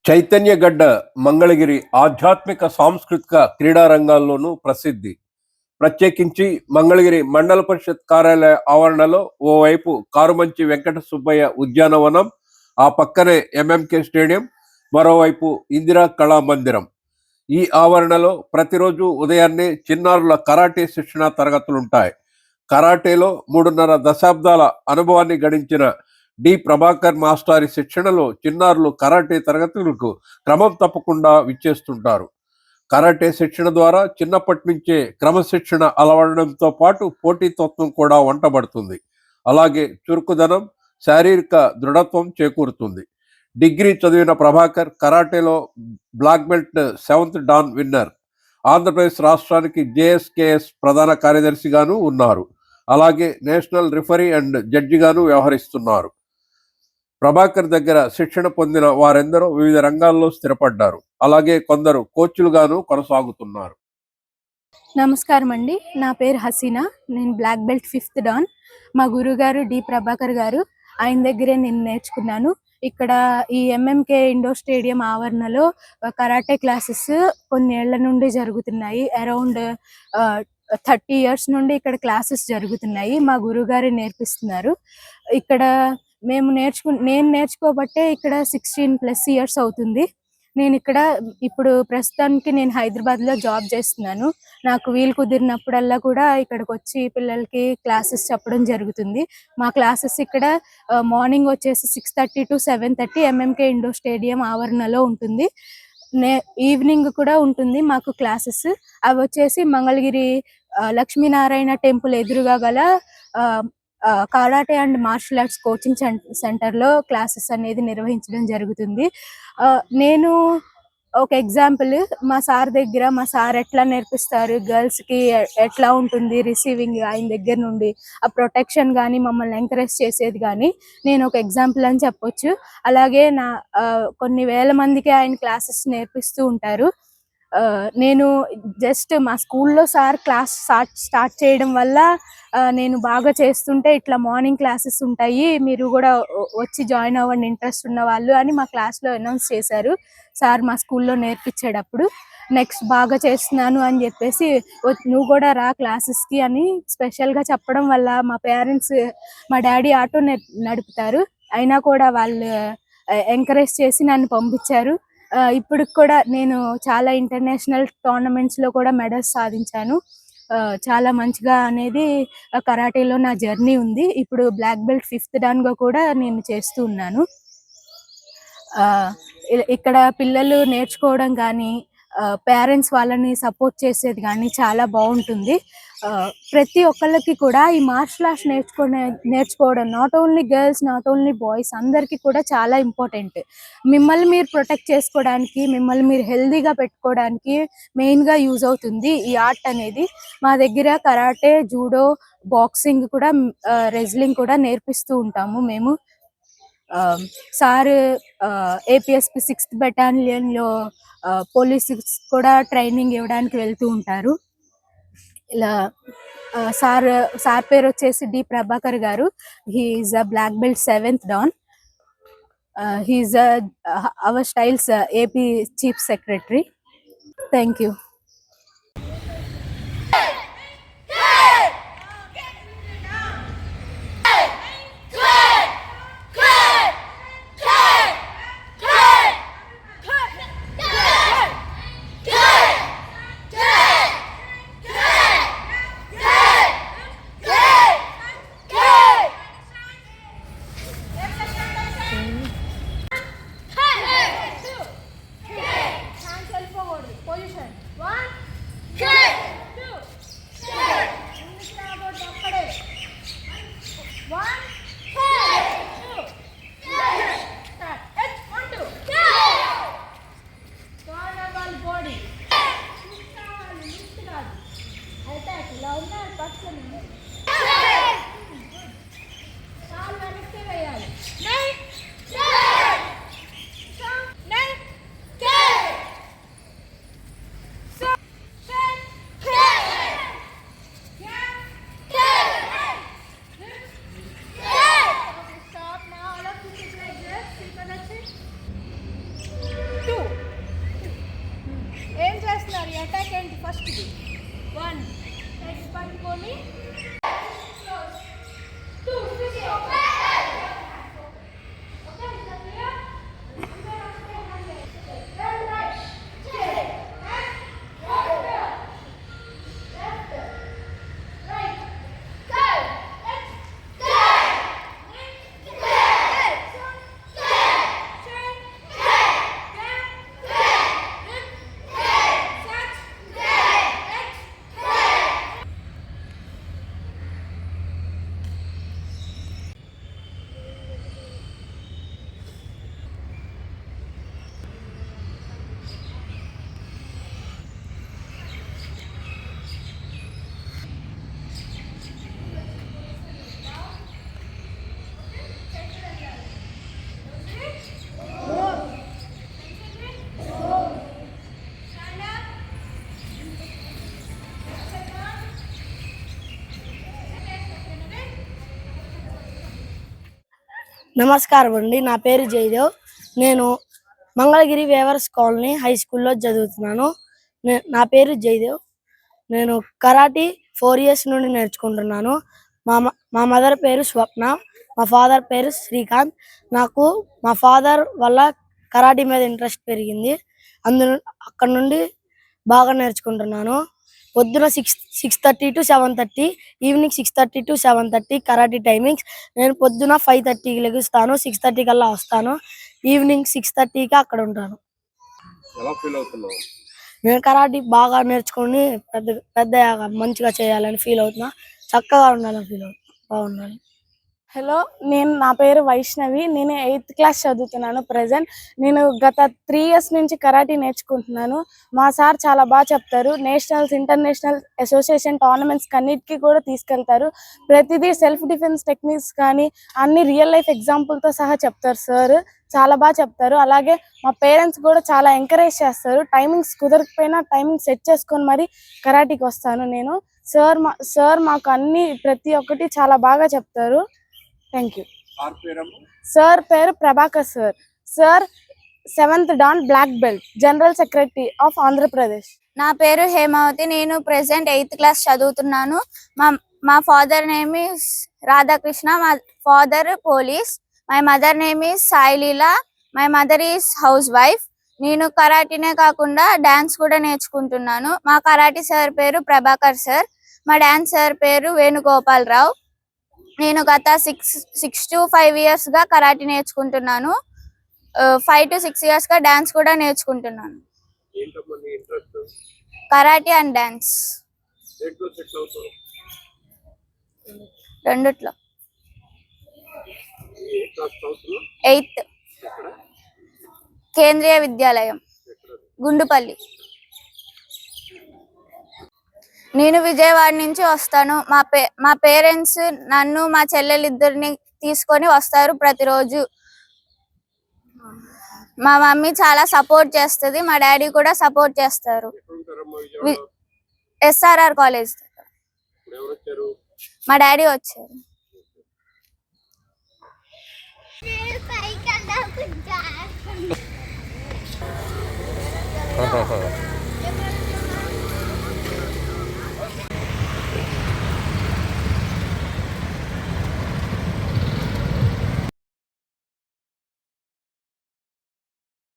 చైతన్యగడ్డ మంగళగిరి ఆధ్యాత్మిక సాంస్కృతిక క్రీడా రంగాల్లోనూ ప్రసిద్ధి. ప్రత్యేకించి మంగళగిరి మండల పరిషత్ కార్యాలయ ఆవరణలో ఓవైపు కారుమంచి వెంకట సుబ్బయ్య ఉద్యానవనం, ఆ పక్కనే ఎంఎంకే స్టేడియం, మరోవైపు ఇందిరా కళా మందిరం. ఈ ఆవరణలో ప్రతిరోజు ఉదయాన్నే చిన్నారుల కరాటే శిక్షణ తరగతులుంటాయి. కరాటేలో 3.5 దశాబ్దాల అనుభవాన్ని గడించిన డి ప్రభాకర్ మాస్టారి శిక్షణలో చిన్నారులు కరాటే తరగతులకు క్రమం తప్పకుండా విచ్చేస్తుంటారు. కరాటే శిక్షణ ద్వారా చిన్నప్పటి నుంచే క్రమశిక్షణ అలవడంతో పాటు పోటీతత్వం కూడా వంటబడుతుంది. అలాగే చురుకుదనం, శారీరక దృఢత్వం చేకూరుతుంది. డిగ్రీ చదివిన Prabhakar కరాటేలో black belt 7th don winner. Andhra Pradesh రాష్ట్రానికి జేఎస్కేఎస్ ప్రధాన కార్యదర్శిగాను ఉన్నారు. అలాగే నేషనల్ రిఫరీ అండ్ జడ్జిగాను వ్యవహరిస్తున్నారు. ప్రభాకర్ దగ్గర శిక్షణ పొందిన వారెందరో వివిధ రంగాల్లో స్థిరపడ్డారు. అలాగే కొందరు కోచ్లుగాను కొనసాగుతున్నారు. నమస్కారం అండి, నా పేరు హసీనా. నేను బ్లాక్ బెల్ట్ 5th డాన్. మా గురుగారు డి ప్రభాకర్ గారు, ఆయన దగ్గరే నేను నేర్చుకున్నాను. ఇక్కడ ఈ ఎంఎంకే ఇండోర్ స్టేడియం ఆవరణలో కరాటే క్లాసెస్ కొన్ని ఏళ్ల నుండి జరుగుతున్నాయి. అరౌండ్ 30 years నుండి ఇక్కడ క్లాసెస్ జరుగుతున్నాయి. మా గురుగారే నేర్పిస్తున్నారు. ఇక్కడ నేను నేర్చుకోబట్టే ఇక్కడ 16+ years అవుతుంది. నేను ఇక్కడ ఇప్పుడు ప్రస్తుతానికి నేను హైదరాబాద్లో జాబ్ చేస్తున్నాను. నాకు వీలు కుదిరినప్పుడల్లా కూడా ఇక్కడికి వచ్చి పిల్లలకి క్లాసెస్ చెప్పడం జరుగుతుంది. మా క్లాసెస్ ఇక్కడ మార్నింగ్ వచ్చేసి 6:30 to 7:30 ఎంఎంకే ఇండోర్ స్టేడియం ఆవరణలో ఉంటుంది. ఈవినింగ్ కూడా ఉంటుంది మాకు క్లాసెస్. అవి వచ్చేసి మంగళగిరి లక్ష్మీనారాయణ టెంపుల్ ఎదురుగా గల karate and martial arts coaching సెంటర్లో క్లాసెస్ అనేది నిర్వహించడం జరుగుతుంది. నేను ఒక ఎగ్జాంపుల్, మా సార్ దగ్గర మా సార్ ఎట్లా నేర్పిస్తారు, గర్ల్స్కి ఎట్లా ఉంటుంది రిసీవింగ్, ఆయన దగ్గర నుండి ఆ ప్రొటెక్షన్ కానీ మమ్మల్ని ఎంకరేజ్ చేసేది కానీ నేను ఒక ఎగ్జాంపుల్ అని చెప్పొచ్చు. అలాగే కొన్ని వేల మందికి ఆయన క్లాసెస్ నేర్పిస్తూ ఉంటారు. నేను జస్ట్ మా స్కూల్లో సార్ క్లాస్ స్టార్ట్ చేయడం వల్ల నేను బాగా చేస్తుంటే ఇట్లా మార్నింగ్ క్లాసెస్ ఉంటాయి, మీరు కూడా వచ్చి జాయిన్ అవ్వండి ఇంట్రెస్ట్ ఉన్న వాళ్ళు అని మా క్లాస్లో అనౌన్స్ చేశారు సార్ మా స్కూల్లో నేర్పించేటప్పుడు. నెక్స్ట్ బాగా చేస్తున్నాను అని చెప్పేసి నువ్వు కూడా రా క్లాసెస్కి అని స్పెషల్గా చెప్పడం వల్ల మా పేరెంట్స్, మా డాడీ ఆటో నడుపుతారు, అయినా కూడా వాళ్ళు ఎంకరేజ్ చేసి నన్ను పంపించారు. ఇప్పుడు కూడా నేను చాలా ఇంటర్నేషనల్ టోర్నమెంట్స్లో కూడా మెడల్స్ సాధించాను. చాలా మంచిగా అనేది కరాటేలో నా జర్నీ ఉంది. ఇప్పుడు బ్లాక్ బెల్ట్ 5th డాన్గా కూడా నేను చేస్తూ ఉన్నాను. ఇక్కడ పిల్లలు నేర్చుకోవడం కానీ పేరెంట్స్ వాళ్ళని సపోర్ట్ చేసేది కానీ చాలా బాగుంటుంది. ప్రతి ఒక్కళ్ళకి కూడా ఈ మార్షల్ ఆర్ట్స్ నేర్చుకోవడం not only girls, not only boys, అందరికీ కూడా చాలా ఇంపార్టెంట్. మిమ్మల్ని మీరు ప్రొటెక్ట్ చేసుకోవడానికి, మిమ్మల్ని మీరు హెల్దీగా పెట్టుకోవడానికి మెయిన్గా యూజ్ అవుతుంది ఈ ఆర్ట్ అనేది. మా దగ్గర కరాటే, జూడో, బాక్సింగ్ కూడా, రెజ్లింగ్ కూడా నేర్పిస్తూ ఉంటాము మేము. సార్ ఏపీఎస్పీ 6th బెటాలియన్లో పోలీస్ కూడా ట్రైనింగ్ ఇవ్వడానికి వెళ్తూ ఉంటారు. ఇలా సార్ పేరు వచ్చేసి డి ప్రభాకర్ గారు. He's a black belt 7th dan. He's our styles AP chief secretary. Thank you. నమస్కారం అండి, నా పేరు జయదేవ్. నేను మంగళగిరి వేవర్స్ కాలనీ హై స్కూల్లో చదువుతున్నాను. నా పేరు జయదేవ్. నేను కరాటీ 4 years నుండి నేర్చుకుంటున్నాను. మా మదర్ పేరు స్వప్న, మా ఫాదర్ పేరు శ్రీకాంత్. నాకు మా ఫాదర్ వల్ల కరాటీ మీద ఇంట్రెస్ట్ పెరిగింది. అక్కడ నుండి బాగా నేర్చుకుంటున్నాను. పొద్దున 6:30 to 7:30, evening 6:30 to 7:30 karate timings. నేను పొద్దున 5:30కి లెగుస్తాను, 6:30 కల్లా వస్తాను. ఈవినింగ్ 6:30కి అక్కడ ఉంటాను. ఎలా ఫీల్ అవుతున్నావు? నేను కరాటీ బాగా నేర్చుకొని పెద్ద మంచిగా చేయాలని ఫీల్ అవుతున్నా. చక్కగా ఉండాలని ఫీల్ అవుతున్నా. బాగుండాలి. హలో, నా పేరు వైష్ణవి. నేను 8th క్లాస్ చదువుతున్నాను ప్రజెంట్. నేను గత 3 years నుంచి కరాటీ నేర్చుకుంటున్నాను. మా సార్ చాలా బాగా చెప్తారు. నేషనల్స్, ఇంటర్నేషనల్ అసోసియేషన్ టోర్నమెంట్స్కి అన్నిటికీ కూడా తీసుకెళ్తారు. ప్రతిదీ సెల్ఫ్ డిఫెన్స్ టెక్నిక్స్ కానీ అన్ని రియల్ లైఫ్ ఎగ్జాంపుల్తో సహా చెప్తారు సార్. చాలా బాగా చెప్తారు. అలాగే మా పేరెంట్స్ కూడా చాలా ఎంకరేజ్ చేస్తారు. టైమింగ్స్ కుదరకపోయినా టైమింగ్ సెట్ చేసుకొని మరి కరాటీకి వస్తాను నేను. సార్ మాకు అన్ని ప్రతి ఒక్కటి చాలా బాగా చెప్తారు. Thank you. సార్ పేరు Prabhakar sir. Sir 7th dan black belt, general secretary of Andhra Pradesh. నా పేరు హేమావతి. నేను ప్రెసెంట్ 8th క్లాస్ చదువుతున్నాను. మా ఫాదర్ నేమ్ ఇస్ రాధాకృష్ణ. మా father police. My mother name is Saileela. My mother is housewife. నేను కరాటీనే కాకుండా డాన్స్ కూడా నేర్చుకుంటున్నాను. మా కరాటీ సార్ పేరు ప్రభాకర్ సార్. మా డాన్స్ సార్ పేరు వేణుగోపాలరావు. నేను గత 6 to 5 years గా కరాటీ నేర్చుకుంటున్నాను. 5 to 6 years గా డాన్స్ కూడా నేర్చుకుంటున్నాను. కరాటీ అండ్ డాన్స్ రెండిట్లో. 8th కేంద్రీయ విద్యాలయం గుండుపల్లి. నేను విజయవాడ నుంచి వస్తాను. మా పేరెంట్స్ నన్ను, మా చెల్లెలిద్దరిని తీసుకొని వస్తారు ప్రతిరోజు. మా మమ్మీ చాలా సపోర్ట్ చేస్తుంది. మా డాడీ కూడా సపోర్ట్ చేస్తారు. SRR college. మా డాడీ వచ్చారు.